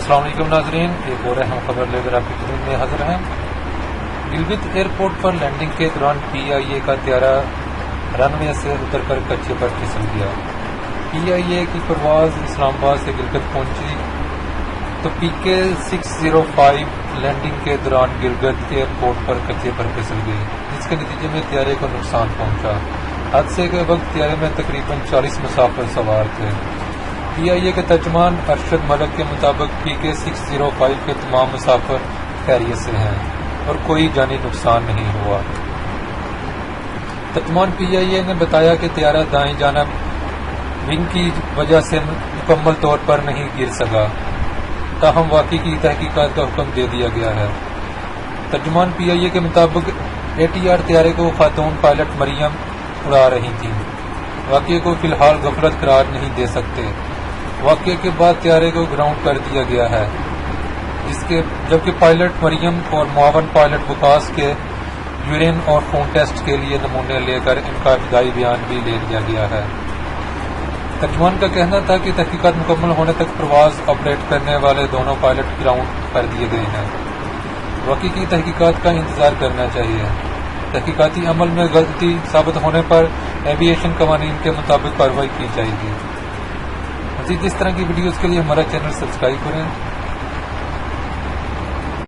السلام علیکم ناظرین، ایک اور اہم خبر لے کر آپ کی خدمت میں حاضر ہیں۔ گلگت ایئرپورٹ پر لینڈنگ کے دوران PIA کا طیارہ رن وے سے اتر کر کچے پر پھسل گیا۔ PIA کی پرواز اسلام آباد سے گلگت پہنچی تو PK 605 لینڈنگ کے دوران گلگت ایئرپورٹ پر کچے پر پھسل گئی، جس کے نتیجے میں طیارے کو نقصان پہنچا۔ حادثے کے وقت طیارے میں تقریباً 40 مسافر سوار تھے۔ PIA کے ترجمان ارشد ملک کے مطابق PK 605 کے تمام مسافر خیریت سے ہیں اور کوئی جانی نقصان نہیں ہوا۔ ترجمان PIA نے بتایا کہ طیارہ دائیں جانب ونگ کی وجہ سے مکمل طور پر نہیں گر سکا، تاہم واقعے کی تحقیقات کا حکم دے دیا گیا ہے۔ ترجمان PIA کے مطابق ATR طیارے کو خاتون پائلٹ مریم اڑا رہی تھیں۔ واقعے کو فی الحال غفلت قرار نہیں دے سکتے۔ واقعے کے بعد طیارے کو گراؤنڈ کر دیا گیا ہے، جبکہ پائلٹ مریم اور معاون پائلٹ وکاس کے یورین اور خون ٹیسٹ کے لیے نمونے لے کر ان کا ابتدائی بیان بھی لے لیا گیا ہے۔ ترجمان کا کہنا تھا کہ تحقیقات مکمل ہونے تک پرواز آپریٹ کرنے والے دونوں پائلٹ گراؤنڈ کر دیے گئے ہیں۔ واقعے کی تحقیقات کا انتظار کرنا چاہیے۔ تحقیقاتی عمل میں غلطی ثابت ہونے پر ایوییشن قوانین کے مطابق کارروائی کی جائے گی۔ مزید اس طرح کی ویڈیوز کے لیے ہمارا چینل سبسکرائب کریں۔